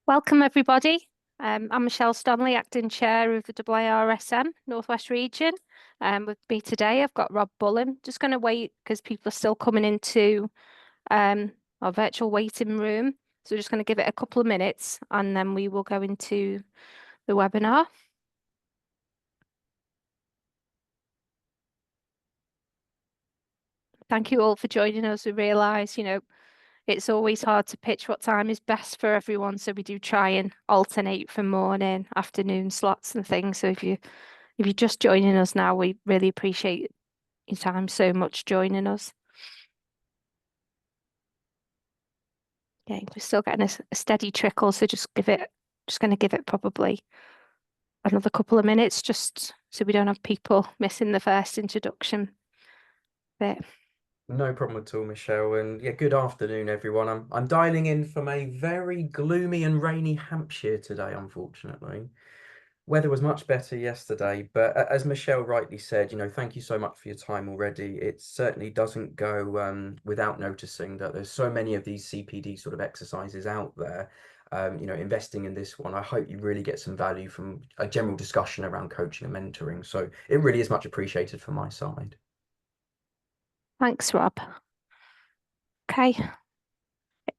Welcome, everybody. I'm Michelle Stanley, Acting Chair of the IIRSM Northwest Region. With me today, I've got Rob Bullen. Just going to wait because people are still coming into our virtual waiting room. So we're just going to give it a couple of minutes and then we will go into the webinar. Thank you all for joining us. We realise, it's always hard to pitch what time is best for everyone. So we do try and alternate from morning, afternoon slots and things. So if you're just joining us now, we really appreciate your time so much joining us. Okay, we're still getting a steady trickle, so just going to give it probably another couple of minutes just so we don't have people missing the first introduction bit. No problem at all, Michelle. And yeah, good afternoon, everyone. I'm dialing in from a very gloomy and rainy Hampshire today, unfortunately. Weather was much better yesterday, but as Michelle rightly said, thank you so much for your time already. It certainly doesn't go without noticing that there's so many of these CPD sort of exercises out there. Investing in this one, I hope you really get some value from a general discussion around coaching and mentoring. So it really is much appreciated from my side. Thanks, Rob. Okay, I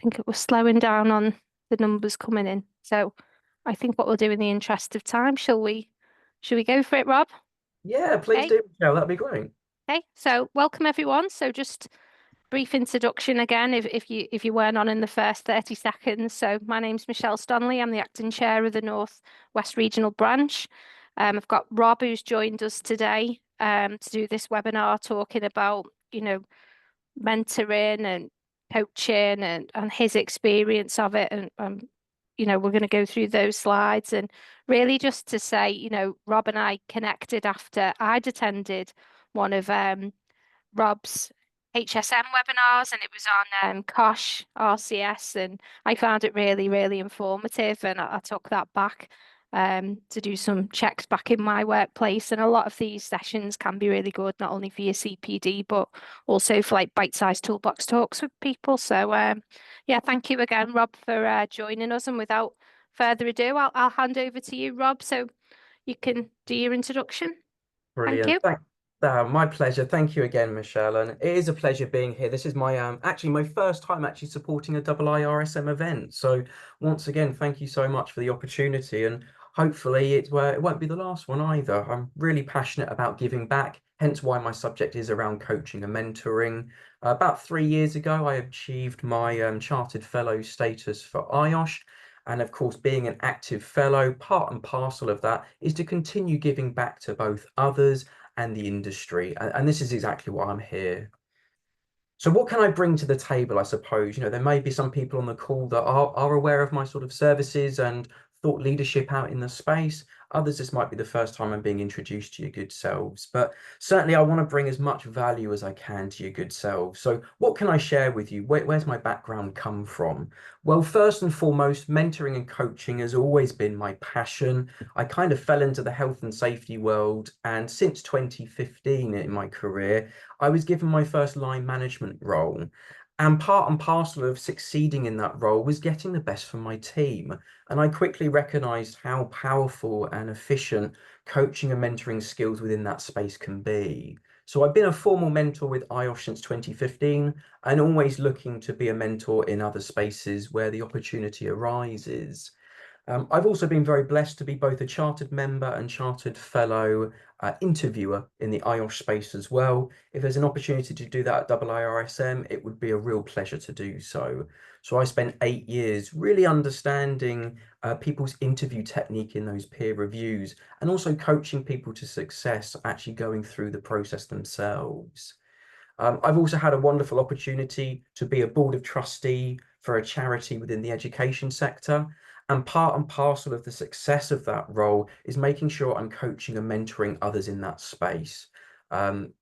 think it was slowing down on the numbers coming in. So I think what we'll do in the interest of time, shall we go for it, Rob? Yeah, please Okay. do, Michelle. That'd be great. Okay, so welcome everyone. So just brief introduction again, if you weren't on in the first 30 seconds. So my name's Michelle Stanley. I'm the acting chair of the North West Regional Branch. I've got Rob who's joined us today to do this webinar talking about, mentoring and coaching and his experience of it. And we're going to go through those slides and really just to say, Rob and I connected after I'd attended one of Rob's HSM webinars and it was on Kosh RCS and I found it really, really informative and I took that back to do some checks back in my workplace, and a lot of these sessions can be really good, not only for your CPD but also for like bite-sized toolbox talks with people. So yeah, thank you again, Rob, for joining us, and without further ado, I'll hand over to you, Rob, so you can do your introduction. Thank Brilliant. you. My pleasure. Thank you again, Michelle. And it is a pleasure being here. This is my actually my first time actually supporting a IIRSM event. So once again, thank you so much for the opportunity. And hopefully it won't be the last one either. I'm really passionate about giving back, hence why my subject is around coaching and mentoring. About 3 years ago, I achieved my chartered fellow status for IOSH. And of course, being an active fellow, part and parcel of that is to continue giving back to both others and the industry. And this is exactly why I'm here. So what can I bring to the table, I suppose? There may be some people on the call that are aware of my sort of services and thought leadership out in the space. Others, this might be the first time I'm being introduced to your good selves, but certainly I want to bring as much value as I can to your good selves. So what can I share with you? Where's my background come from? Well, first and foremost, mentoring and coaching has always been my passion. I kind of fell into the health and safety world, and since 2015 in my career, I was given my first line management role. And part and parcel of succeeding in that role was getting the best from my team. And I quickly recognized how powerful and efficient coaching and mentoring skills within that space can be. So I've been a formal mentor with IOSH since 2015 and always looking to be a mentor in other spaces where the opportunity arises. I've also been very blessed to be both a chartered member and chartered fellow interviewer in the IOSH space as well. If there's an opportunity to do that at IIRSM, it would be a real pleasure to do so. So I spent 8 years really understanding people's interview technique in those peer reviews and also coaching people to success, actually going through the process themselves. I've also had a wonderful opportunity to be a board of trustee for a charity within the education sector. And part and parcel of the success of that role is making sure I'm coaching and mentoring others in that space.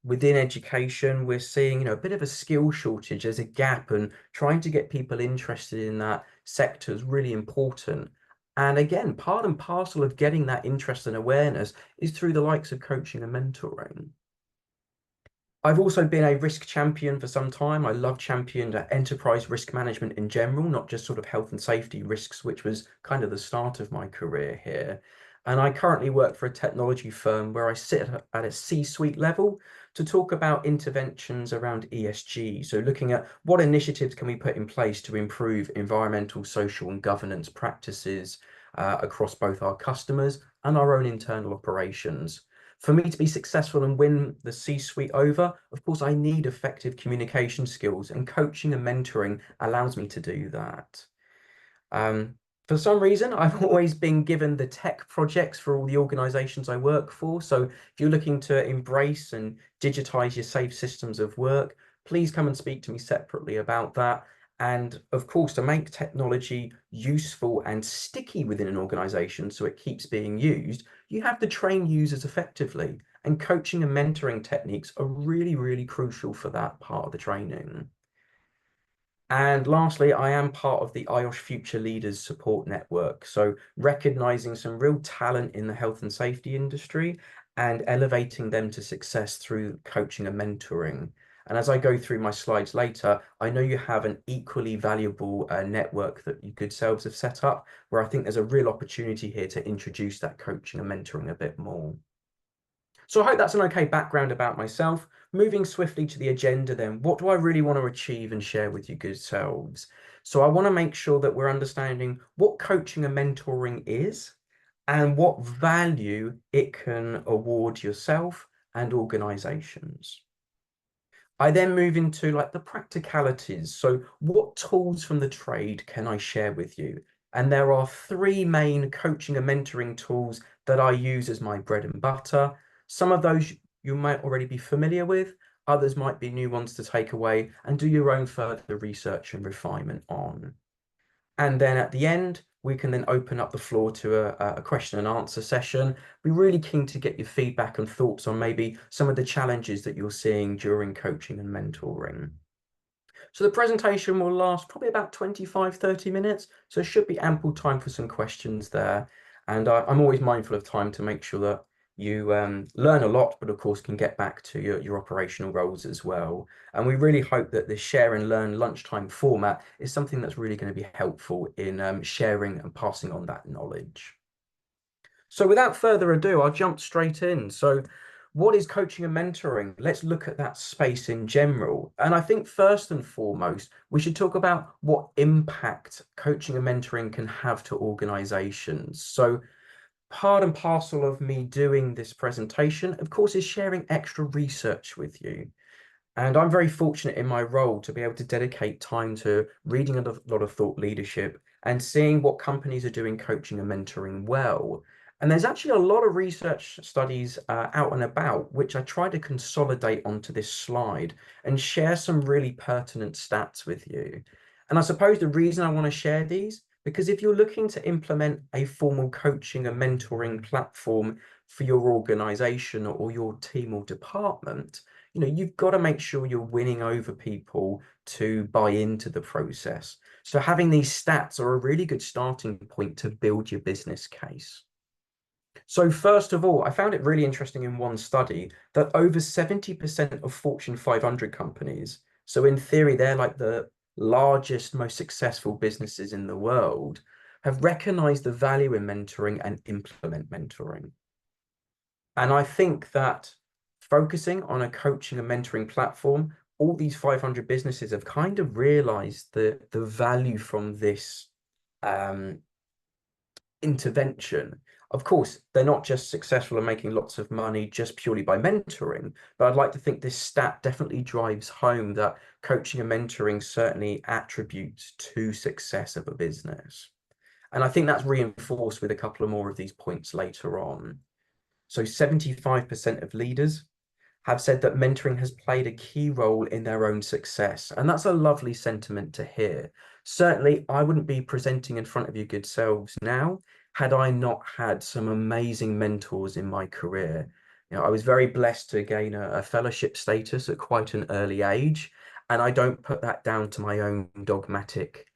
Within education, we're seeing, a bit of a skill shortage. There's a gap, and trying to get people interested in that sector is really important. And again, part and parcel of getting that interest and awareness is through the likes of coaching and mentoring. I've also been a risk champion for some time. I love championed enterprise risk management in general, not just sort of health and safety risks, which was kind of the start of my career here. And I currently work for a technology firm where I sit at a C-suite level to talk about interventions around ESG. So looking at what initiatives can we put in place to improve environmental, social, and governance practices across both our customers and our own internal operations. For me to be successful and win the C-suite over, of course, I need effective communication skills, and coaching and mentoring allows me to do that. Um, for some reason, I've always been given the tech projects for all the organizations I work for. So if you're looking to embrace and digitize your safe systems of work, please come and speak to me separately about that. And of course, to make technology useful and sticky within an organization so it keeps being used, you have to train users effectively. And coaching and mentoring techniques are really, really crucial for that part of the training. And lastly, I am part of the IOSH Future Leaders Support Network. So recognizing some real talent in the health and safety industry and elevating them to success through coaching and mentoring. And as I go through my slides later, I know you have an equally valuable network that you good selves have set up, where I think there's a real opportunity here to introduce that coaching and mentoring a bit more. So I hope that's an okay background about myself. Moving swiftly to the agenda then, what do I really want to achieve and share with you good selves? So I want to make sure that we're understanding what coaching and mentoring is and what value it can award yourself and organizations. I then move into like the practicalities. So what tools from the trade can I share with you? And there are three main coaching and mentoring tools that I use as my bread and butter. Some of those you might already be familiar with, others might be new ones to take away and do your own further research and refinement on. And then at the end, we can then open up the floor to a question and answer session. Be really keen to get your feedback and thoughts on maybe some of the challenges that you're seeing during coaching and mentoring. So the presentation will last probably about 25, 30 minutes. So it should be ample time for some questions there. And I'm always mindful of time to make sure that you learn a lot, but of course can get back to your operational roles as well. And we really hope that this share and learn lunchtime format is something that's really going to be helpful in sharing and passing on that knowledge. So without further ado, I'll jump straight in. So what is coaching and mentoring? Let's look at that space in general. And I think first and foremost, we should talk about what impact coaching and mentoring can have to organizations. So part and parcel of me doing this presentation, of course, is sharing extra research with you. And I'm very fortunate in my role to be able to dedicate time to reading a lot of thought leadership and seeing what companies are doing coaching and mentoring well. And there's actually a lot of research studies out and about, which I try to consolidate onto this slide and share some really pertinent stats with you. And I suppose the reason I want to share these, because if you're looking to implement a formal coaching and mentoring platform for your organization or your team or department, you've got to make sure you're winning over people to buy into the process. So having these stats are a really good starting point to build your business case. So first of all, I found it really interesting in one study that over 70% of Fortune 500 companies, so in theory, they're like the largest, most successful businesses in the world, have recognized the value in mentoring and implement mentoring. And I think that focusing on a coaching and mentoring platform, all these 500 businesses have kind of realized the value from this um, intervention. Of course, they're not just successful in making lots of money just purely by mentoring, but I'd like to think this stat definitely drives home that coaching and mentoring certainly attributes to success of a business. And I think that's reinforced with a couple of more of these points later on. So 75% of leaders have said that mentoring has played a key role in their own success. And that's a lovely sentiment to hear. Certainly, I wouldn't be presenting in front of you good selves now had I not had some amazing mentors in my career. I was very blessed to gain a fellowship status at quite an early age. And I don't put that down to my own dogmatic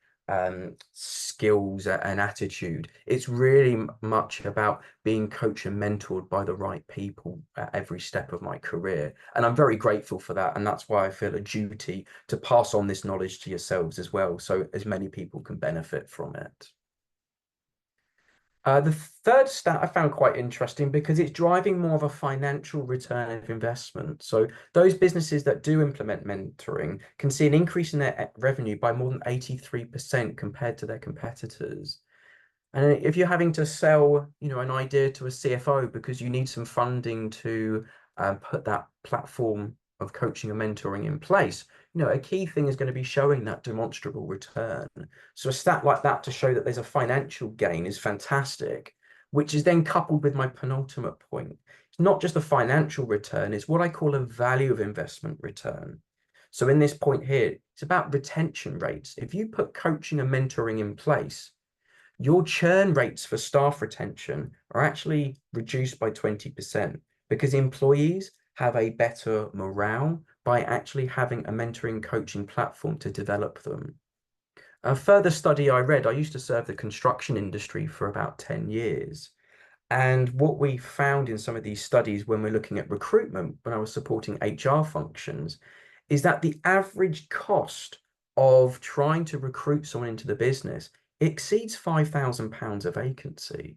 skills and attitude. It's really much about being coached and mentored by the right people at every step of my career. And I'm very grateful for that. And that's why I feel a duty to pass on this knowledge to yourselves as well, so as many people can benefit from it. The third stat I found quite interesting because it's driving more of a financial return of investment. So those businesses that do implement mentoring can see an increase in their revenue by more than 83% compared to their competitors. And if you're having to sell, an idea to a CFO because you need some funding to put that platform of coaching and mentoring in place, a key thing is going to be showing that demonstrable return. So a stat like that to show that there's a financial gain is fantastic, which is then coupled with my penultimate point. It's not just a financial return, it's what I call a value of investment return. So in this point here, it's about retention rates. If you put coaching and mentoring in place, your churn rates for staff retention are actually reduced by 20% because employees have a better morale by actually having a mentoring coaching platform to develop them. A further study I read, I used to serve the construction industry for about 10 years. And what we found in some of these studies when we're looking at recruitment, when I was supporting HR functions, is that the average cost of trying to recruit someone into the business exceeds £5,000 a vacancy.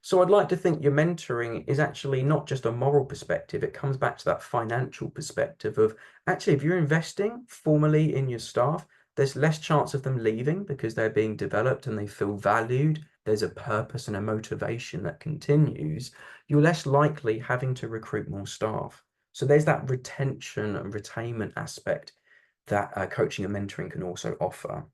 So I'd like to think your mentoring is actually not just a moral perspective, it comes back to that financial perspective of actually, if you're investing formally in your staff, there's less chance of them leaving because they're being developed and they feel valued. There's a purpose and a motivation that continues. You're less likely having to recruit more staff. So there's that retention and retainment aspect that coaching and mentoring can also offer.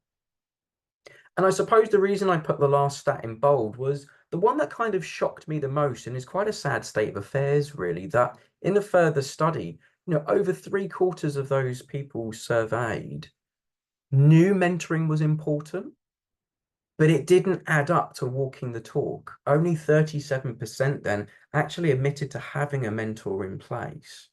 And I suppose the reason I put the last stat in bold was the one that kind of shocked me the most, and is quite a sad state of affairs, really, that in a further study, over 3/4 of those people surveyed knew mentoring was important, but it didn't add up to walking the talk. Only 37% then actually admitted to having a mentor in place.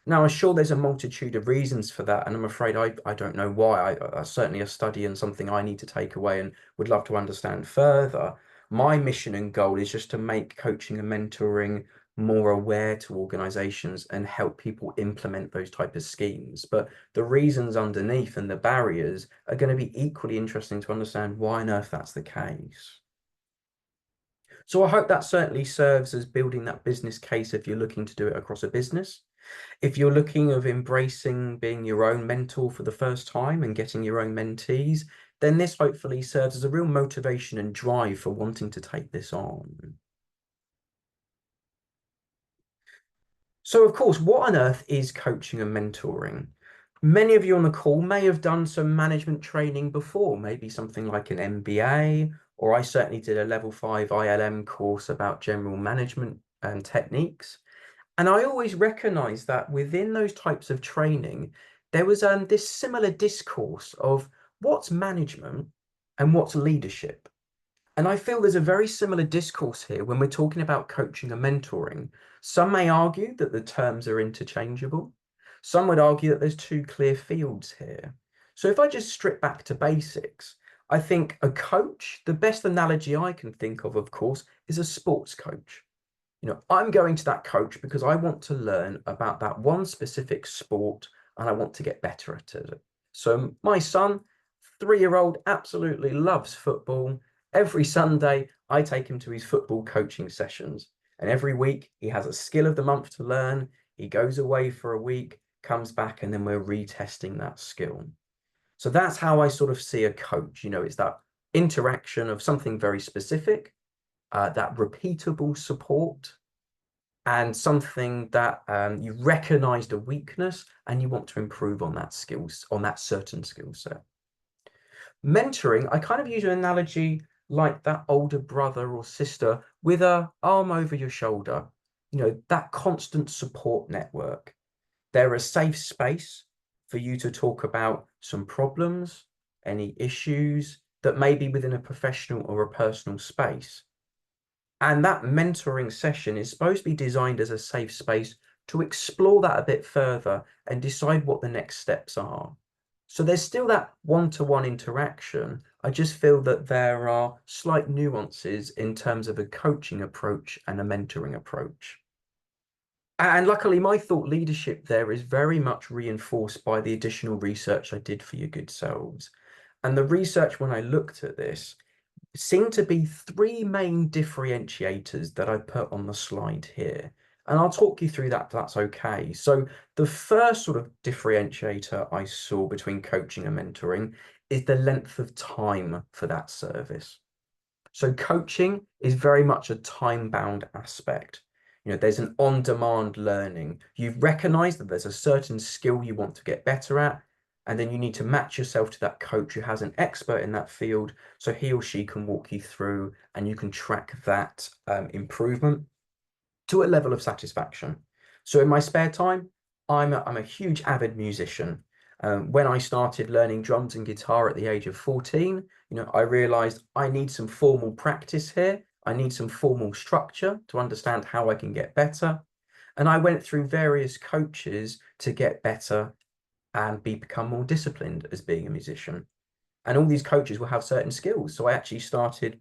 Now, I'm sure there's a multitude of reasons for that, and I'm afraid I don't know why. That's certainly a study and something I need to take away and would love to understand further. My mission and goal is just to make coaching and mentoring more aware to organizations and help people implement those type of schemes. But the reasons underneath and the barriers are going to be equally interesting to understand why on earth that's the case. So I hope that certainly serves as building that business case if you're looking to do it across a business. If you're looking of embracing being your own mentor for the first time and getting your own mentees, then this hopefully serves as a real motivation and drive for wanting to take this on. So, of course, what on earth is coaching and mentoring? Many of you on the call may have done some management training before, maybe something like an MBA, or I certainly did a level 5 ILM course about general management and techniques. And I always recognized that within those types of training, there was this similar discourse of what's management and what's leadership. And I feel there's a very similar discourse here when we're talking about coaching and mentoring. Some may argue that the terms are interchangeable. Some would argue that there's two clear fields here. So if I just strip back to basics, I think a coach, the best analogy I can think of course, is a sports coach. I'm going to that coach because I want to learn about that one specific sport and I want to get better at it. So my son, 3-year-old, absolutely loves football. Every Sunday, I take him to his football coaching sessions. And every week, he has a skill of the month to learn. He goes away for a week, comes back, and then we're retesting that skill. So that's how I sort of see a coach. It's that interaction of something very specific, that repeatable support, and something that you recognized a weakness and you want to improve on that certain skill set. Mentoring, I kind of use an analogy like that older brother or sister with a arm over your shoulder, that constant support network. They're a safe space for you to talk about some problems, any issues that may be within a professional or a personal space. And that mentoring session is supposed to be designed as a safe space to explore that a bit further and decide what the next steps are. So there's still that one-to-one interaction. I just feel that there are slight nuances in terms of a coaching approach and a mentoring approach. And luckily, my thought leadership there is very much reinforced by the additional research I did for your good selves. And the research, when I looked at this, seem to be three main differentiators that I put on the slide here. And I'll talk you through that if that's okay. So the first sort of differentiator I saw between coaching and mentoring is the length of time for that service. So coaching is very much a time-bound aspect. There's an on-demand learning. You've recognized that there's a certain skill you want to get better at, and then you need to match yourself to that coach who has an expert in that field, so he or she can walk you through and you can track that improvement to a level of satisfaction. So in my spare time, I'm a huge avid musician. When I started learning drums and guitar at the age of 14, I realized I need some formal practice here. I need some formal structure to understand how I can get better. And I went through various coaches to get better and become more disciplined as being a musician. And all these coaches will have certain skills. So I actually started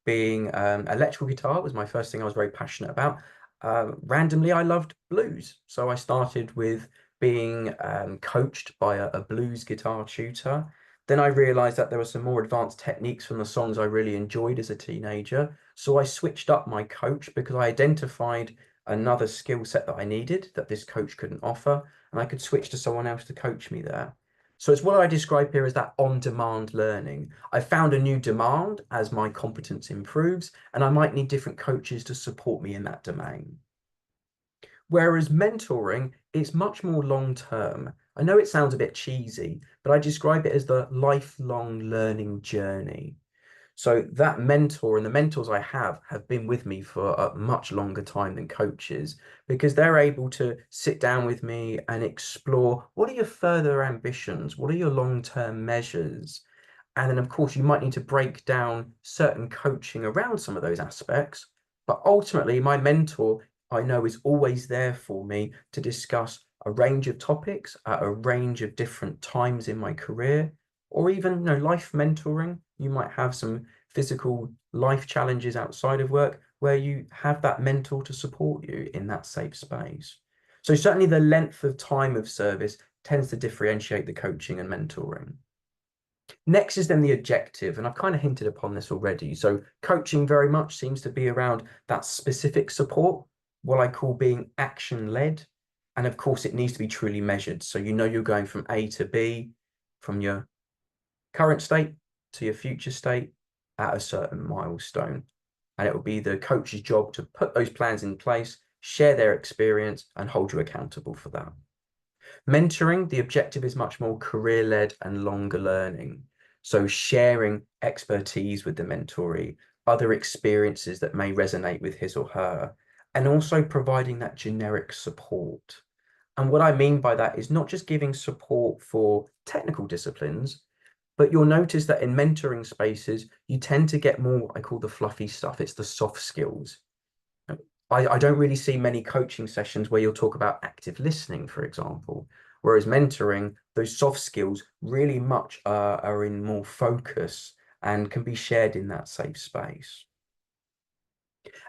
being electrical guitar was my first thing I was very passionate about. Randomly, I loved blues. So I started with being coached by a blues guitar tutor. Then I realized that there were some more advanced techniques from the songs I really enjoyed as a teenager. So I switched up my coach because I identified another skill set that I needed that this coach couldn't offer, and I could switch to someone else to coach me there. So it's what I describe here as that on-demand learning. I found a new demand as my competence improves, and I might need different coaches to support me in that domain. Whereas mentoring is much more long-term. I know it sounds a bit cheesy, but I describe it as the lifelong learning journey. So that mentor and the mentors I have been with me for a much longer time than coaches, because they're able to sit down with me and explore what are your further ambitions? What are your long-term measures? And then, of course, you might need to break down certain coaching around some of those aspects. But ultimately, my mentor, I know, is always there for me to discuss a range of topics at a range of different times in my career, or even, life mentoring. You might have some physical life challenges outside of work where you have that mentor to support you in that safe space. So certainly the length of time of service tends to differentiate the coaching and mentoring. Next is then the objective, and I've kind of hinted upon this already. So coaching very much seems to be around that specific support, what I call being action-led. And of course, it needs to be truly measured. So you're going from A to B, from your current state to your future state at a certain milestone. And it will be the coach's job to put those plans in place, share their experience, and hold you accountable for that. Mentoring, the objective is much more career-led and longer learning. So sharing expertise with the mentoree, other experiences that may resonate with his or her, and also providing that generic support. And what I mean by that is not just giving support for technical disciplines, but you'll notice that in mentoring spaces, you tend to get more what I call the fluffy stuff. It's the soft skills. I don't really see many coaching sessions where you'll talk about active listening, for example. Whereas mentoring, those soft skills really much are in more focus and can be shared in that safe space.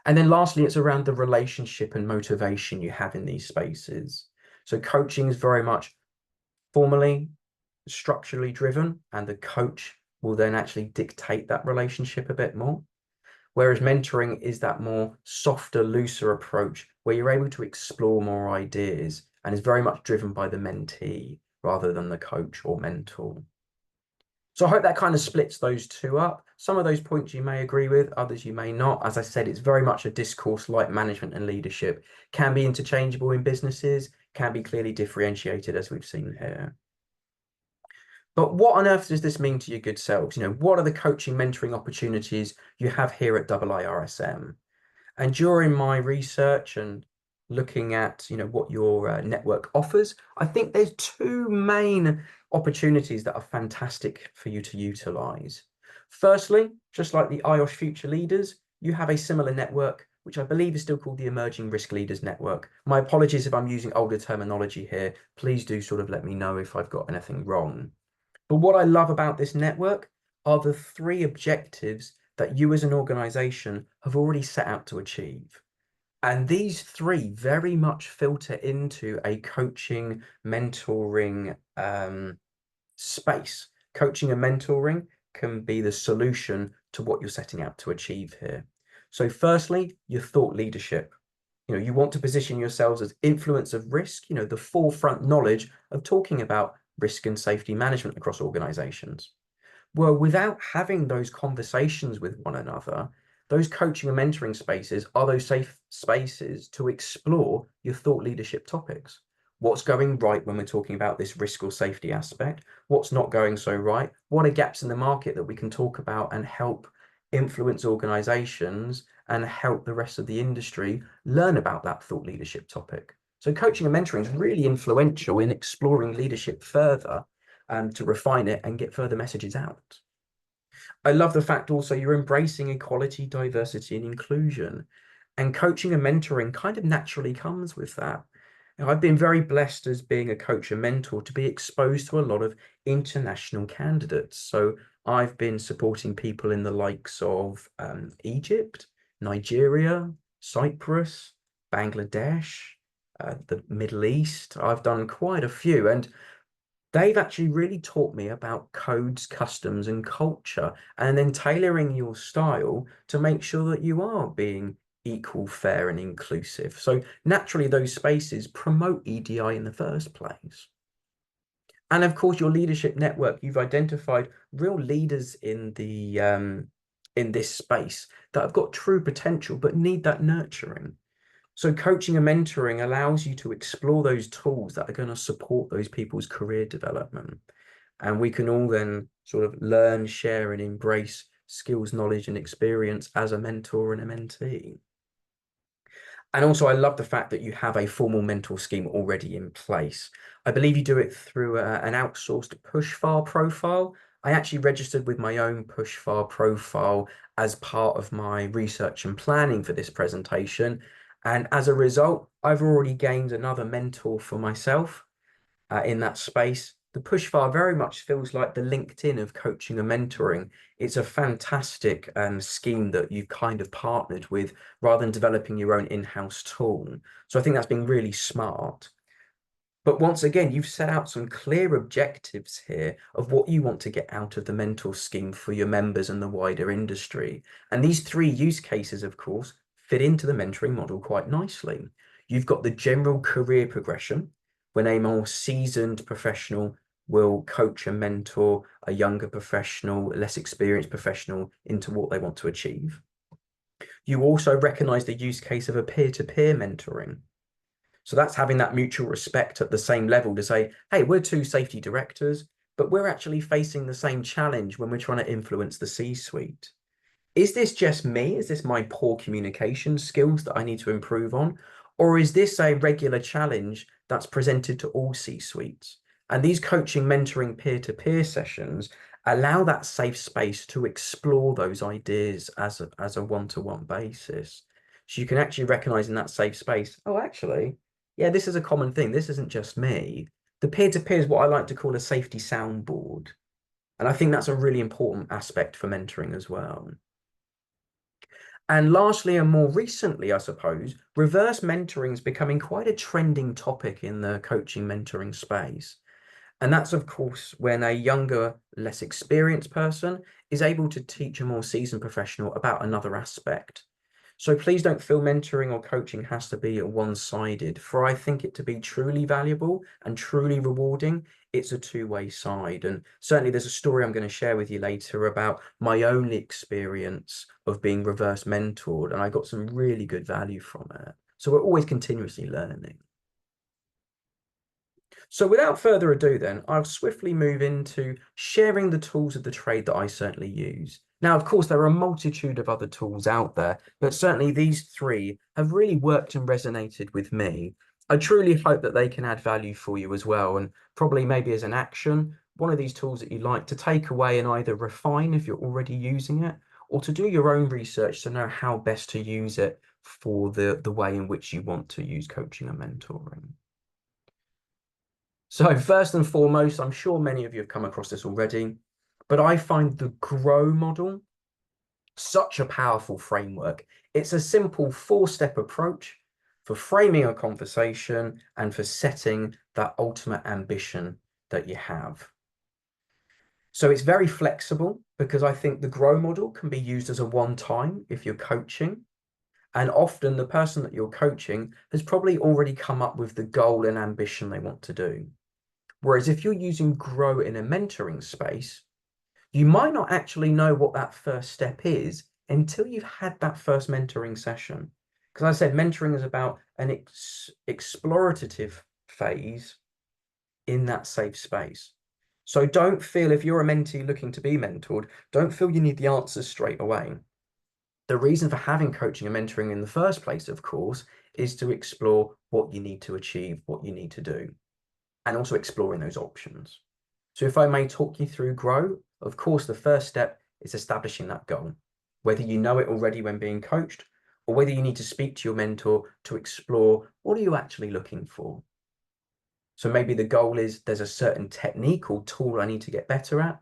And then lastly, it's around the relationship and motivation you have in these spaces. So coaching is very much formally, structurally driven, and the coach will then actually dictate that relationship a bit more. Whereas mentoring is that more softer, looser approach where you're able to explore more ideas and is very much driven by the mentee rather than the coach or mentor. So I hope that kind of splits those two up. Some of those points you may agree with, others you may not. As I said, it's very much a discourse like management and leadership. Can be interchangeable in businesses, can be clearly differentiated as we've seen here. But what on earth does this mean to your good selves? What are the coaching, mentoring opportunities you have here at IIRSM? And during my research and looking at, what your network offers, I think there's two main opportunities that are fantastic for you to utilize. Firstly, just like the IOSH Future Leaders, you have a similar network, which I believe is still called the Emerging Risk Leaders Network. My apologies if I'm using older terminology here. Please do sort of let me know if I've got anything wrong. But what I love about this network, are the three objectives that you as an organization have already set out to achieve. And these three very much filter into a coaching, mentoring space. Coaching and mentoring can be the solution to what you're setting out to achieve here. So firstly, your thought leadership. You want to position yourselves as influence of risk, the forefront knowledge of talking about risk and safety management across organizations. Well, without having those conversations with one another, those coaching and mentoring spaces are those safe spaces to explore your thought leadership topics. What's going right when we're talking about this risk or safety aspect? What's not going so right? What are gaps in the market that we can talk about and help influence organizations and help the rest of the industry learn about that thought leadership topic? So coaching and mentoring is really influential in exploring leadership further and to refine it and get further messages out. I love the fact also you're embracing equality, diversity, and inclusion. And coaching and mentoring kind of naturally comes with that. I've been very blessed as being a coach and mentor to be exposed to a lot of international candidates. So I've been supporting people in the likes of Egypt, Nigeria, Cyprus, Bangladesh, the Middle East. I've done quite a few. And they've actually really taught me about codes, customs, and culture, and then tailoring your style to make sure that you are being equal, fair, and inclusive. So naturally, those spaces promote EDI in the first place. And of course, your leadership network, you've identified real leaders in this space that have got true potential but need that nurturing. So coaching and mentoring allows you to explore those tools that are going to support those people's career development. And we can all then sort of learn, share, and embrace skills, knowledge, and experience as a mentor and a mentee. And also, I love the fact that you have a formal mentor scheme already in place. I believe you do it through an outsourced push-far profile. I actually registered with my own push-far profile as part of my research and planning for this presentation. And as a result, I've already gained another mentor for myself in that space. The push-far very much feels like the LinkedIn of coaching and mentoring. It's a fantastic scheme that you've kind of partnered with rather than developing your own in-house tool. So I think that's been really smart. But once again, you've set out some clear objectives here of what you want to get out of the mentor scheme for your members and the wider industry. And these three use cases, of course, fit into the mentoring model quite nicely. You've got the general career progression, when a more seasoned professional will coach and mentor a younger professional, less experienced professional into what they want to achieve. You also recognize the use case of a peer-to-peer mentoring. So that's having that mutual respect at the same level to say, hey, we're two safety directors, but we're actually facing the same challenge when we're trying to influence the C-suite. Is this just me? Is this my poor communication skills that I need to improve on? Or is this a regular challenge that's presented to all C-suites? And these coaching, mentoring, peer-to-peer sessions allow that safe space to explore those ideas as a one-to-one basis. So you can actually recognize in that safe space, oh, actually, yeah, this is a common thing. This isn't just me. The peer-to-peer is what I like to call a safety soundboard. And I think that's a really important aspect for mentoring as well. And lastly, and more recently, I suppose, reverse mentoring is becoming quite a trending topic in the coaching mentoring space. And that's, of course, when a younger, less experienced person is able to teach a more seasoned professional about another aspect. So please don't feel mentoring or coaching has to be one-sided. For I think it to be truly valuable and truly rewarding, it's a two-way side. And certainly there's a story I'm going to share with you later about my own experience of being reverse mentored, and I got some really good value from it. So we're always continuously learning. So without further ado then, I'll swiftly move into sharing the tools of the trade that I certainly use. Now, of course, there are a multitude of other tools out there, but certainly these three have really worked and resonated with me. I truly hope that they can add value for you as well, and probably maybe as an action, one of these tools that you like to take away and either refine if you're already using it, or to do your own research to know how best to use it for the way in which you want to use coaching and mentoring. So first and foremost, I'm sure many of you have come across this already, But I find the GROW model such a powerful framework. It's a simple 4-step approach for framing a conversation and for setting that ultimate ambition that you have. So it's very flexible because I think the GROW model can be used as a one-time if you're coaching. And often the person that you're coaching has probably already come up with the goal and ambition they want to do. Whereas if you're using GROW in a mentoring space, you might not actually know what that first step is until you've had that first mentoring session. Because I said mentoring is about an explorative phase in that safe space. So don't feel, if you're a mentee looking to be mentored, don't feel you need the answers straight away. The reason for having coaching and mentoring in the first place, of course, is to explore what you need to achieve, what you need to do, and also exploring those options. So if I may talk you through GROW, of course, the first step is establishing that goal, whether you know it already when being coached, or whether you need to speak to your mentor to explore what are you actually looking for. So maybe the goal is there's a certain technique or tool I need to get better at,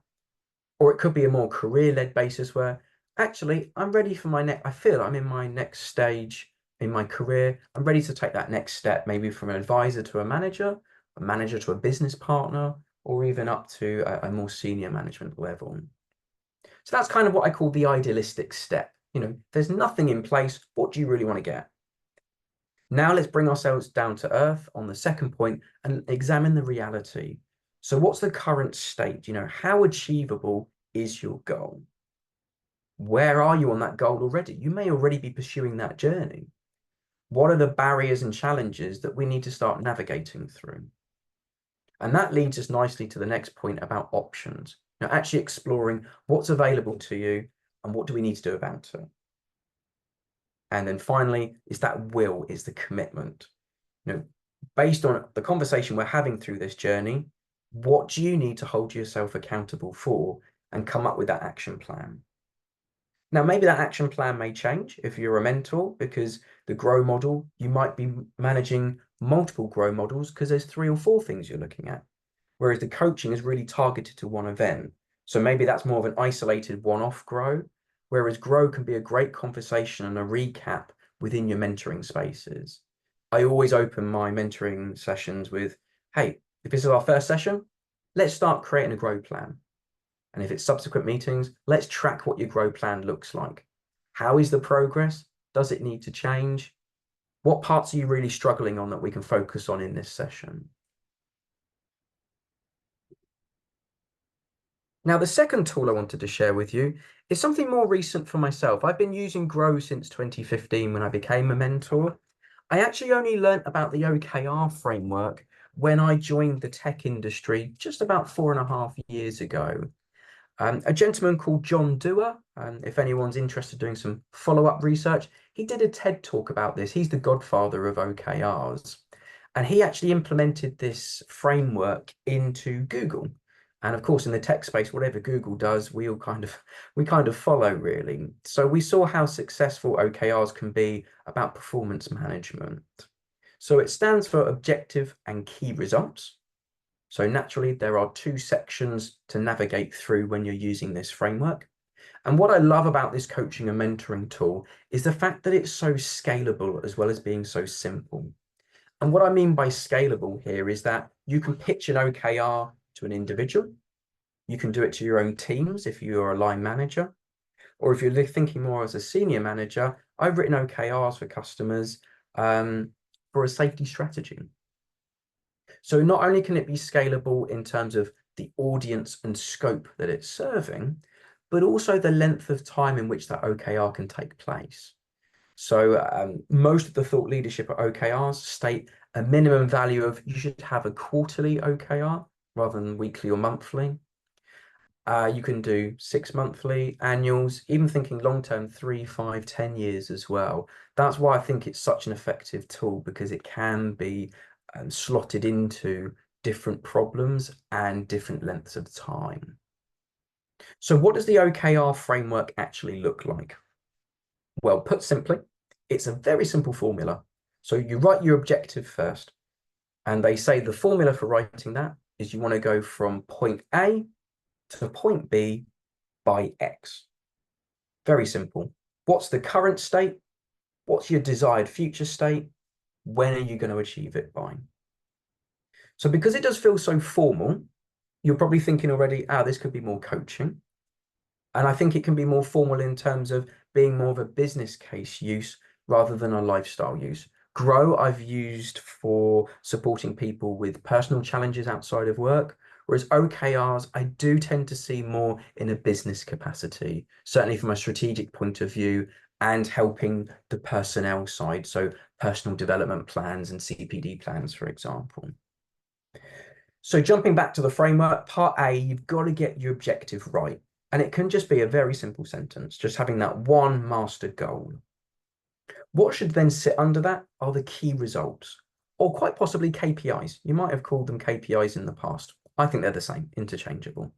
or it could be a more career-led basis where actually I'm ready for my next, I feel I'm in my next stage in my career. I'm ready to take that next step, maybe from an advisor to a manager to a business partner, or even up to a more senior management level. So that's kind of what I call the idealistic step. You know, there's nothing in place. What do you really want to get? Now let's bring ourselves down to earth on the second point and examine the reality. So what's the current state? You know, how achievable is your goal? Where are you on that goal already? You may already be pursuing that journey. What are the barriers and challenges that we need to start navigating through? And that leads us nicely to the next point about options. Now, actually exploring what's available to you and what do we need to do about it. And then finally, is that will, is the commitment. You know, based on the conversation we're having through this journey, what do you need to hold yourself accountable for and come up with that action plan? Now, maybe that action plan may change if you're a mentor, because the GROW model, you might be managing multiple GROW models because there's 3 or 4 things you're looking at. Whereas the coaching is really targeted to one event. So maybe that's more of an isolated one-off GROW, whereas GROW can be a great conversation and a recap within your mentoring spaces. I always open my mentoring sessions with, hey, if this is our first session, let's start creating a GROW plan. And if it's subsequent meetings, let's track what your GROW plan looks like. How is the progress? Does it need to change? What parts are you really struggling on that we can focus on in this session? Now, the second tool I wanted to share with you is something more recent for myself. I've been using GROW since 2015 when I became a mentor. I actually only learnt about the OKR framework when I joined the tech industry just about 4.5 years ago. A gentleman called John Dewar, if anyone's interested in doing some follow-up research, he did a TED talk about this. He's the godfather of OKRs. And he actually implemented this framework into Google. And of course, in the tech space, whatever Google does, we kind of follow really. So we saw how successful OKRs can be about performance management. So it stands for objective and key results. So naturally, there are 2 sections to navigate through when you're using this framework. And what I love about this coaching and mentoring tool is the fact that it's so scalable as well as being so simple. And what I mean by scalable here is that you can pitch an OKR to an individual. You can do it to your own teams if you're a line manager. Or if you're thinking more as a senior manager, I've written OKRs for customers for a safety strategy. So not only can it be scalable in terms of the audience and scope that it's serving, but also the length of time in which that OKR can take place. So most of the thought leadership at OKRs state a minimum value of you should have a quarterly OKR rather than weekly or monthly. You can do 6 monthly, annuals, even thinking long-term, 3, 5, 10 years as well. That's why I think it's such an effective tool, because it can be slotted into different problems and different lengths of time. So what does the OKR framework actually look like? Well, put simply, it's a very simple formula. So you write your objective first, and they say the formula for writing that is you want to go from point A to point B by X. Very simple. What's the current state? What's your desired future state? When are you going to achieve it by? So because it does feel so formal, you're probably thinking already, this could be more coaching. And I think it can be more formal in terms of being more of a business case use rather than a lifestyle use. Grow, I've used for supporting people with personal challenges outside of work, whereas OKRs, I do tend to see more in a business capacity, certainly from a strategic point of view and helping the personnel side. So personal development plans and CPD plans, for example. So jumping back to the framework, part A, you've got to get your objective right. And it can just be a very simple sentence, just having that one master goal. What should then sit under that are the key results, or quite possibly KPIs. You might have called them KPIs in the past. I think they're the same, interchangeable.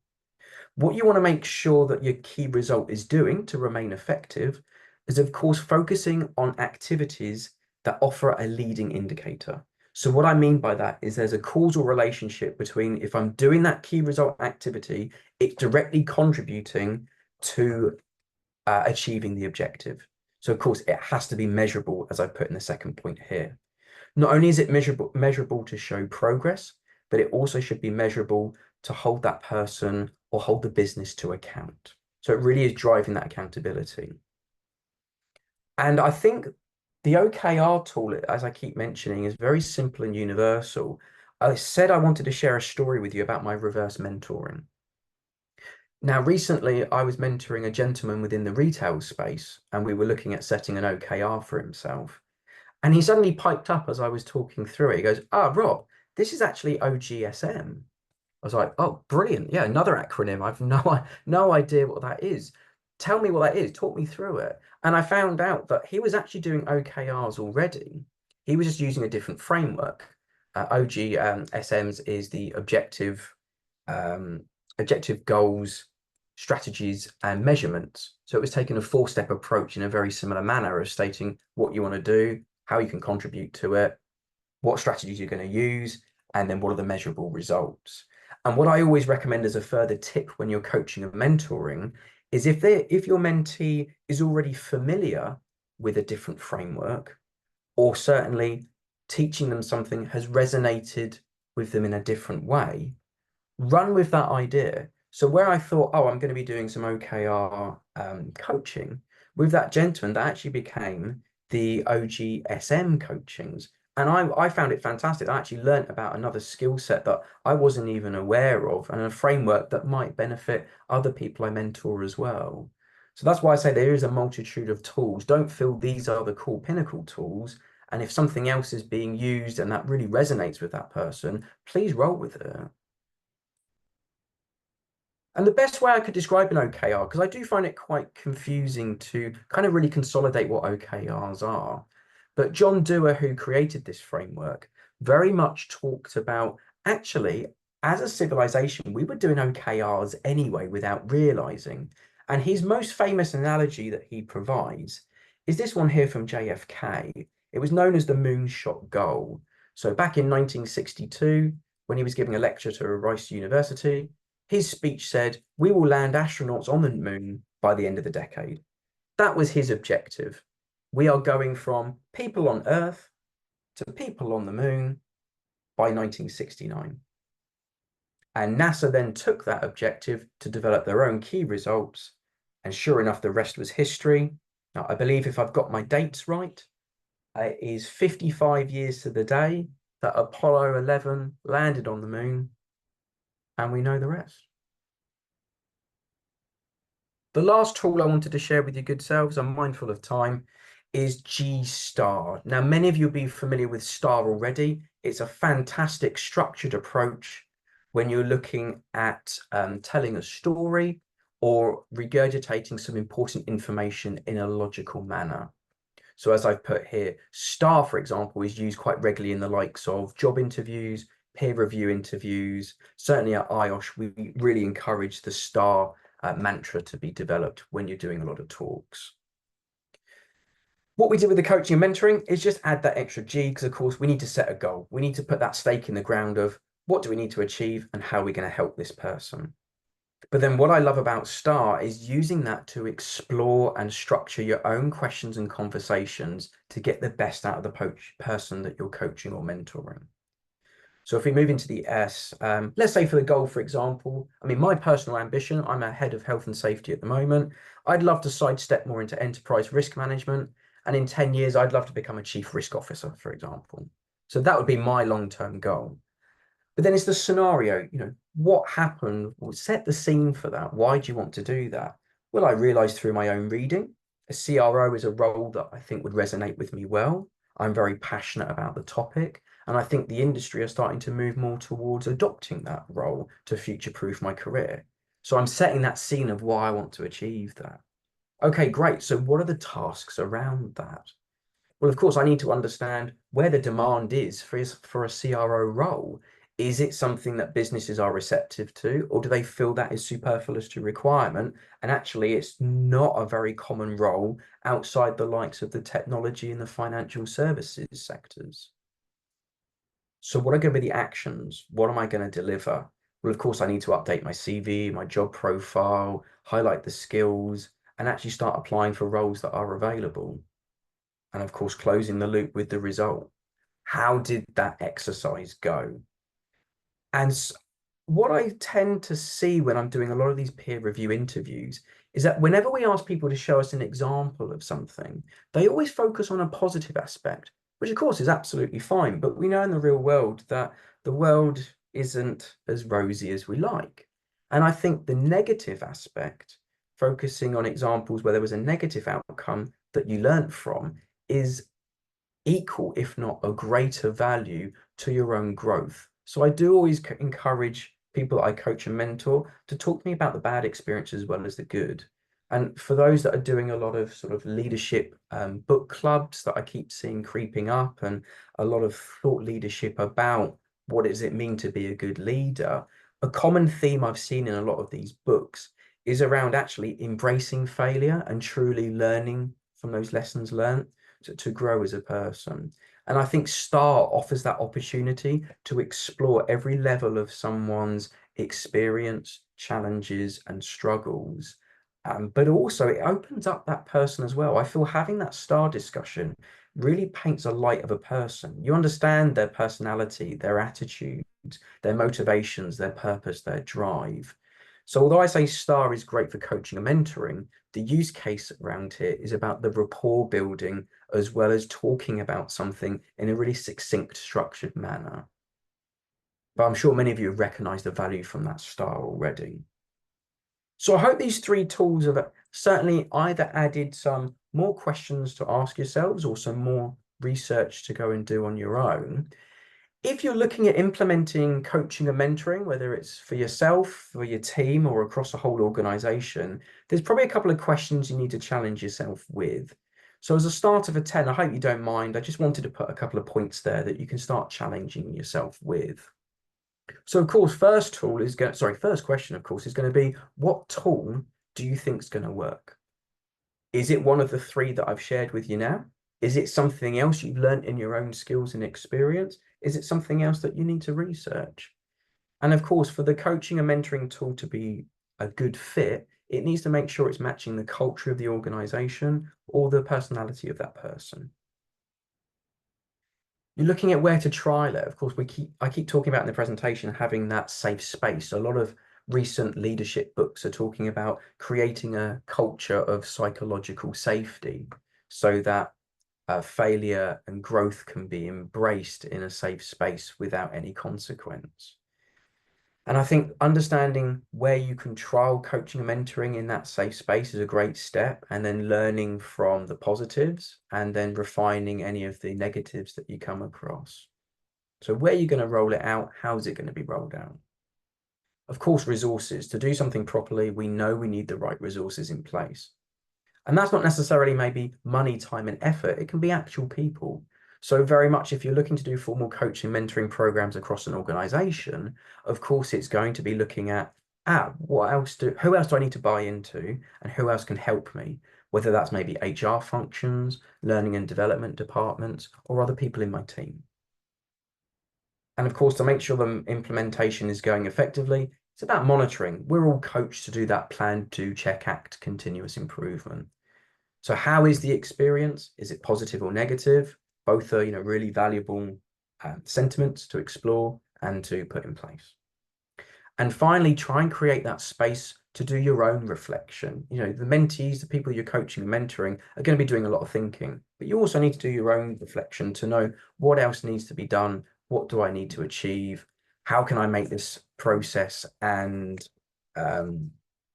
What you want to make sure that your key result is doing to remain effective is, of course, focusing on activities that offer a leading indicator. So what I mean by that is there's a causal relationship between if I'm doing that key result activity, it's directly contributing to achieving the objective. So of course, it has to be measurable, as I put in the second point here. Not only is it measurable to show progress, but it also should be measurable to hold that person or hold the business to account. So it really is driving that accountability. And I think the OKR tool, as I keep mentioning, is very simple and universal. I said I wanted to share a story with you about my reverse mentoring. Now, recently, I was mentoring a gentleman within the retail space, and we were looking at setting an OKR for himself. And he suddenly piped up as I was talking through it. He goes, Rob, this is actually OGSM. I was like, oh, brilliant. Yeah, another acronym. I've no idea what that is. Tell me what that is. Talk me through it. And I found out that he was actually doing OKRs already. He was just using a different framework. OGSMs is the objective goals, strategies, and measurements. So it was taking a four-step approach in a very similar manner of stating what you want to do, how you can contribute to it, what strategies you're going to use, and then what are the measurable results. And what I always recommend as a further tip when you're coaching and mentoring is if your mentee is already familiar with a different framework, or certainly teaching them something has resonated with them in a different way, run with that idea. So where I thought, I'm going to be doing some OKR coaching, with that gentleman, that actually became the OGSM coachings. And I found it fantastic. I actually learned about another skill set that I wasn't even aware of, and a framework that might benefit other people I mentor as well. So that's why I say there is a multitude of tools. Don't feel these are the core pinnacle tools. And if something else is being used and that really resonates with that person, please roll with it. And the best way I could describe an OKR, because I do find it quite confusing to kind of really consolidate what OKRs are. But John Dewar, who created this framework, very much talked about actually, as a civilization, we were doing OKRs anyway without realizing. And his most famous analogy that he provides is this one here from JFK. It was known as the moonshot goal. So back in 1962, when he was giving a lecture to Rice University, his speech said, "We will land astronauts on the moon by the end of the decade." That was his objective. We are going from people on Earth to people on the moon by 1969. And NASA then took that objective to develop their own key results. And sure enough, the rest was history. Now, I believe if I've got my dates right, it is 55 years to the day that Apollo 11 landed on the moon. And we know the rest. The last tool I wanted to share with you good selves, I'm mindful of time, is G Star. Now, many of you will be familiar with Star already. It's a fantastic structured approach when you're looking at telling a story or regurgitating some important information in a logical manner. So as I've put here, STAR, for example, is used quite regularly in the likes of job interviews, peer review interviews. Certainly at IOSH, we really encourage the STAR mantra to be developed when you're doing a lot of talks. What we did with the coaching and mentoring is just add that extra G, because of course we need to set a goal. We need to put that stake in the ground of what do we need to achieve and how are we going to help this person. But then what I love about STAR is using that to explore and structure your own questions and conversations to get the best out of the person that you're coaching or mentoring. So if we move into the S, let's say for the goal, for example, I mean, my personal ambition, I'm a head of health and safety at the moment. I'd love to sidestep more into enterprise risk management. And in 10 years, I'd love to become a chief risk officer, for example. So that would be my long-term goal. But then it's the scenario, what happened? Well, set the scene for that. Why do you want to do that? Well, I realized through my own reading, a CRO is a role that I think would resonate with me well. I'm very passionate about the topic. And I think the industry are starting to move more towards adopting that role to future-proof my career. So I'm setting that scene of why I want to achieve that. Okay, great. So what are the tasks around that? Well, of course, I need to understand where the demand is for a CRO role. Is it something that businesses are receptive to, or do they feel that is superfluous to requirement? And actually, it's not a very common role outside the likes of the technology and the financial services sectors. So what are going to be the actions? What am I going to deliver? Well, of course, I need to update my CV, my job profile, highlight the skills, and actually start applying for roles that are available. And of course, closing the loop with the result. How did that exercise go? And what I tend to see when I'm doing a lot of these peer review interviews is that whenever we ask people to show us an example of something, they always focus on a positive aspect, which of course is absolutely fine. But we know in the real world that the world isn't as rosy as we like. And I think the negative aspect, focusing on examples where there was a negative outcome that you learned from, is equal, if not a greater value to your own growth. So I do always encourage people that I coach and mentor to talk to me about the bad experience as well as the good. And for those that are doing a lot of sort of leadership book clubs that I keep seeing creeping up, and a lot of thought leadership about what does it mean to be a good leader, a common theme I've seen in a lot of these books is around actually embracing failure and truly learning from those lessons learned to grow as a person. And I think STAR offers that opportunity to explore every level of someone's experience, challenges, and struggles. But also, it opens up that person as well. I feel having that STAR discussion really paints a light of a person. You understand their personality, their attitudes, their motivations, their purpose, their drive. So, although I say STAR is great for coaching and mentoring, the use case around here is about the rapport building as well as talking about something in a really succinct, structured manner. But I'm sure many of you have recognized the value from that STAR already. So I hope these three tools have certainly either added some more questions to ask yourselves or some more research to go and do on your own. If you're looking at implementing coaching and mentoring, whether it's for yourself, for your team, or across a whole organization, there's probably a couple of questions you need to challenge yourself with. So as a start of a 10, I hope you don't mind. I just wanted to put a couple of points there that you can start challenging yourself with. So of course, first question, of course, is going to be, what tool do you think is going to work? Is it one of the three that I've shared with you now? Is it something else you've learned in your own skills and experience? Is it something else that you need to research? And of course, for the coaching and mentoring tool to be a good fit, it needs to make sure it's matching the culture of the organization or the personality of that person. You're looking at where to trial it. Of course, I keep talking about in the presentation having that safe space. A lot of recent leadership books are talking about creating a culture of psychological safety so that failure and growth can be embraced in a safe space without any consequence. And I think understanding where you can trial coaching and mentoring in that safe space is a great step. And then learning from the positives and then refining any of the negatives that you come across. So where are you going to roll it out? How is it going to be rolled out? Of course, resources. To do something properly, we know we need the right resources in place. And that's not necessarily maybe money, time, and effort. It can be actual people. So very much if you're looking to do formal coaching, mentoring programs across an organization, of course, it's going to be looking at, who else do I need to buy into and who else can help me? Whether that's maybe HR functions, learning and development departments, or other people in my team. And of course, to make sure the implementation is going effectively, It's about monitoring. We're all coached to do that plan, do, check, act, continuous improvement. So how is the experience? Is it positive or negative? Both are, really valuable sentiments to explore and to put in place. And finally, try and create that space to do your own reflection. The mentees, the people you're coaching and mentoring are going to be doing a lot of thinking, but you also need to do your own reflection to know what else needs to be done. What do I need to achieve? How can I make this process and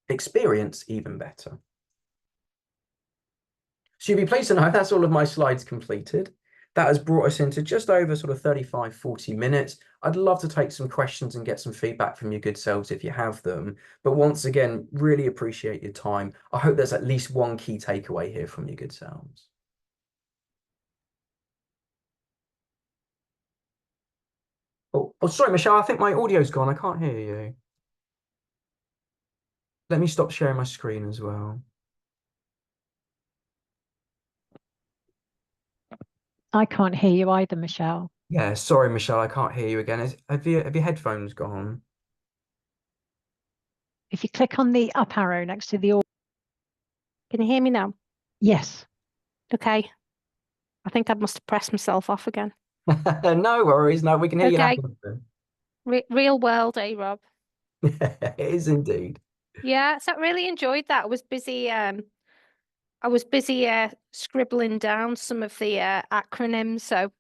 experience even better? So you'll be pleased to know that's all of my slides completed. That has brought us into just over sort of 35, 40 minutes. I'd love to take some questions and get some feedback from your good selves if you have them. But once again, really appreciate your time. I hope there's at least one key takeaway here from your good selves. Oh, sorry, Michelle, I think my audio's gone. I can't hear you. Let me stop sharing my screen as well. I can't hear you either, Michelle. Yeah, sorry, Michelle, I can't hear you again. Have your headphones gone? If you click on the up arrow next to the... Can you hear me now? Yes. Okay. I think I must have pressed myself off again. No worries. No, we can hear you Okay. now. Real world, eh, Rob? It is indeed. Yeah, so I really enjoyed that. I was busy scribbling down some of the acronyms. So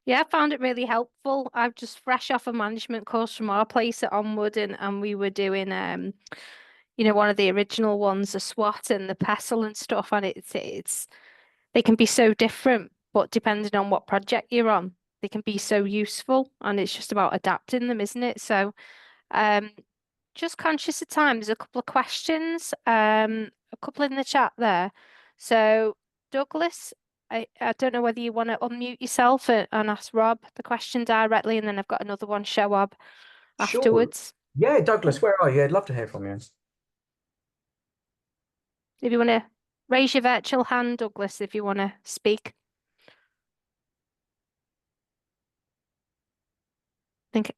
yeah, I found it really helpful. I'm just fresh off a management course from our place at Onward, and we were doing one of the original ones, the SWOT and the PESTLE and stuff, and it's they can be so different, but depending on what project you're on, they can be so useful, and it's just about adapting them, isn't it? So um just conscious of time. There's a couple of questions, a couple in the chat there. So, Douglas, I don't know whether you want to unmute yourself and ask Rob the question directly, and then I've got another one, Shawab, Sure. afterwards. Yeah, Douglas, where are you? I'd love to hear from you. If you want to raise your virtual hand, Douglas, if you want to speak. Think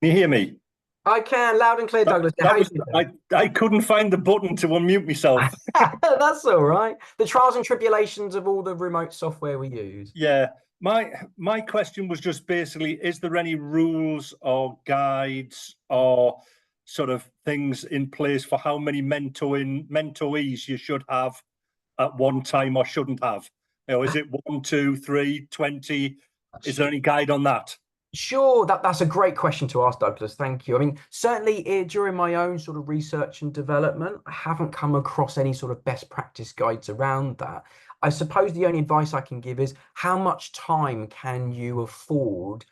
Can you hear me? I can, loud and clear, Douglas. That How you was doing? I couldn't find the button to unmute myself. That's all right. The trials and tribulations of all the remote software we use. Yeah. My question was just basically, is there any rules or guides or sort of things in place for how many mentorees you should have at one time or shouldn't have? Is it 1, 2, 3, 20? Is there any guide on that? Sure, that's a great question to ask, Douglas. Thank you. I mean, certainly during my own sort of research and development, I haven't come across any sort of best practice guides around that. I suppose the only advice I can give is how much time can you afford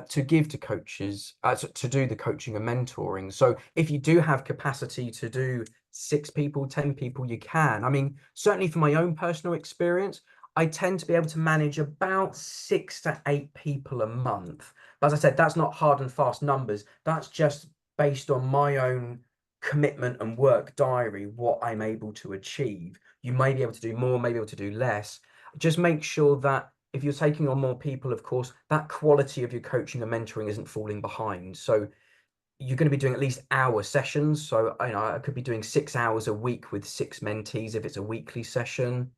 to give to coaches to do the coaching and mentoring. So if you do have capacity to do 6 people, 10 people, you can. I mean, certainly from my own personal experience, I tend to be able to manage about 6 to 8 people a month. But as I said, that's not hard and fast numbers. That's just based on my own commitment and work diary, what I'm able to achieve. You may be able to do more, may be able to do less. Just make sure that if you're taking on more people, of course, that quality of your coaching and mentoring isn't falling behind. So you're going to be doing at least hour sessions. So I could be doing 6 hours a week with 6 mentees if it's a weekly session.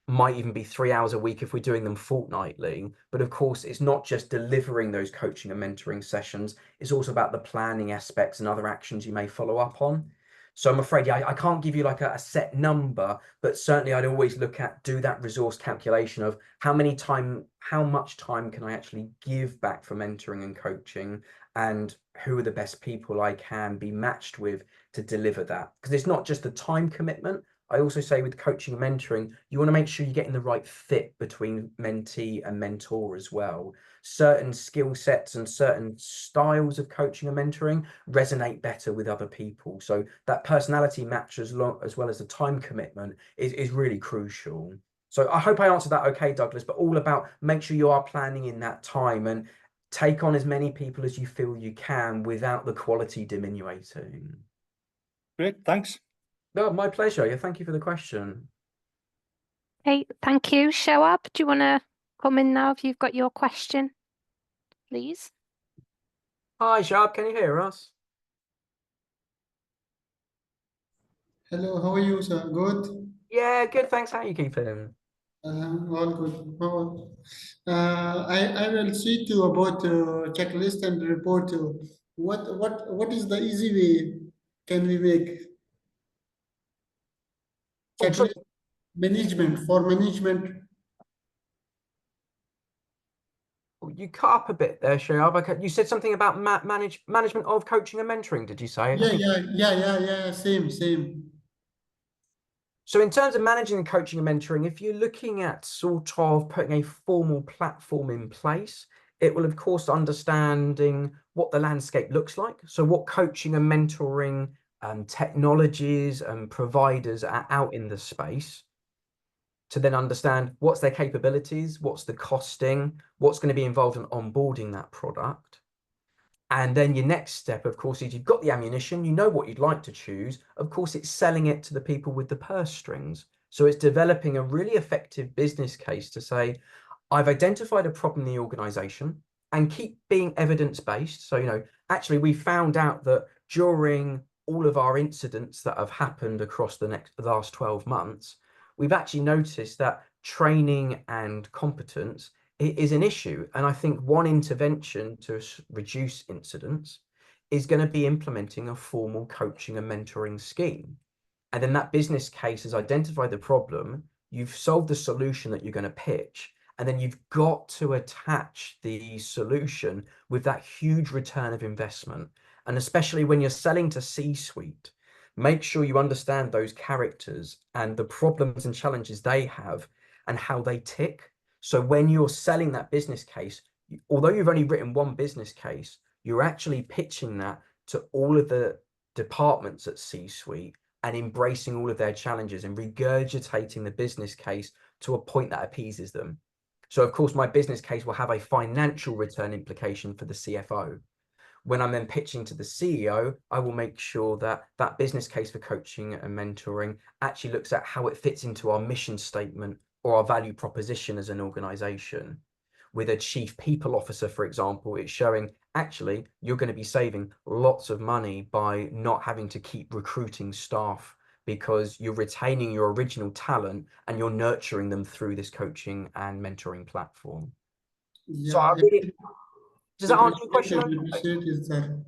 Might even be 3 hours a week if we're doing them fortnightly. But of course, it's not just delivering those coaching and mentoring sessions. It's also about the planning aspects and other actions you may follow up on. So I'm afraid, yeah, I can't give you like a set number, but certainly I'd always do that resource calculation of how much time can I actually give back for mentoring and coaching, and who are the best people I can be matched with to deliver that. Because it's not just the time commitment. I also say with coaching and mentoring, you want to make sure you're getting the right fit between mentee and mentor as well. Certain skill sets and certain styles of coaching and mentoring resonate better with other people. So that personality match as well as the time commitment is really crucial. So I hope I answered that okay, Douglas, but all about make sure you are planning in that time and take on as many people as you feel you can without the quality diminuting. Great, thanks. No, my pleasure. Yeah, thank you for the question. Okay, thank you. Shawab, do you want to come in now if you've got your question, please? Hi, Shab, can you hear us? Hello, how are you, sir? Good? Yeah, good, thanks. How are you keeping? All good. I will see to about checklist and report. What is the easy way can we make Oh, sorry. checklist management for management? You cut up a bit there, Shab. Okay, you said something about management of coaching and mentoring, did you say? I Yeah, think. yeah. Same. So in terms of managing and coaching and mentoring, if you're looking at sort of putting a formal platform in place, it will of course understanding what the landscape looks like. So what coaching and mentoring technologies and providers are out in the space, to then understand what's their capabilities, what's the costing, what's going to be involved in onboarding that product. And then your next step, of course, is you've got the ammunition, you know what you'd like to choose. Of course, it's selling it to the people with the purse strings. So it's developing a really effective business case to say, I've identified a problem in the organization, and keep being evidence-based. So, actually we found out that during all of our incidents that have happened across the last 12 months, we've actually noticed that training and competence is an issue. And I think one intervention to reduce incidents is going to be implementing a formal coaching and mentoring scheme. And then that business case has identified the problem, you've solved the solution that you're going to pitch, and then you've got to attach the solution with that huge return of investment. And especially when you're selling to C-suite, make sure you understand those characters and the problems and challenges they have and how they tick. So when you're selling that business case, although you've only written one business case, you're actually pitching that to all of the departments at C-suite and embracing all of their challenges and regurgitating the business case to a point that appeases them. So of course, my business case will have a financial return implication for the CFO. When I'm then pitching to the CEO, I will make sure that that business case for coaching and mentoring actually looks at how it fits into our mission statement or our value proposition as an organization. With a chief people officer, for example, it's showing actually you're going to be saving lots of money by not having to keep recruiting staff because you're retaining your original talent and you're nurturing them through this coaching and mentoring platform. So Yeah, does that answer your question? appreciate it, sir.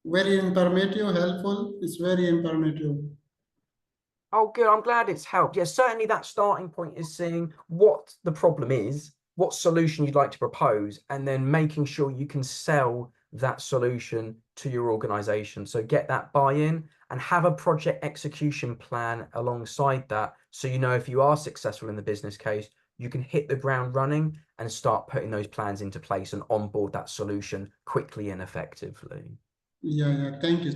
Very informative, helpful. It's very informative. Oh, good. I'm glad it's helped. Yeah, certainly that starting point is seeing what the problem is, what solution you'd like to propose, and then making sure you can sell that solution to your organization. So get that buy-in and have a project execution plan alongside that. So, if you are successful in the business case, you can hit the ground running and start putting those plans into place and onboard that solution quickly and effectively. Yeah. Thank you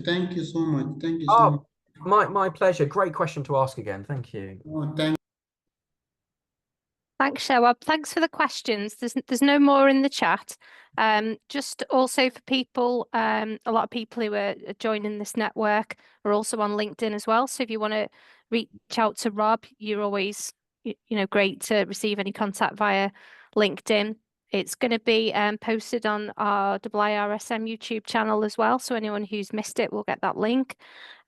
so much. Thank you so Oh, much. my pleasure. Great question to ask again. Thank you. Oh, thank Thanks, Shawab. Thanks for the questions. There's no more in the chat. Just also for people, a lot of people who are joining this network are also on LinkedIn as well. So if you want to reach out to Rob, you're always, great to receive any contact via LinkedIn. It's going to be posted on our IIRSM YouTube channel as well. So anyone who's missed it will get that link.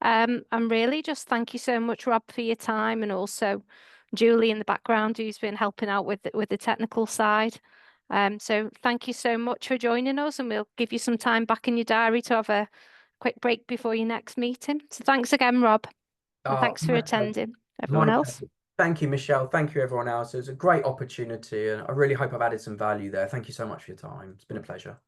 And really just thank you so much, Rob, for your time, and also Julie in the background who's been helping out with the technical side. So thank you so much for joining us, and we'll give you some time back in your diary to have a quick break before your next meeting. So thanks again, Rob, and thanks for attending, everyone else. Thank you, Michelle. Thank you, everyone else. It was a great opportunity, and I really hope I've added some value there. Thank you so much for your time. It's been a pleasure.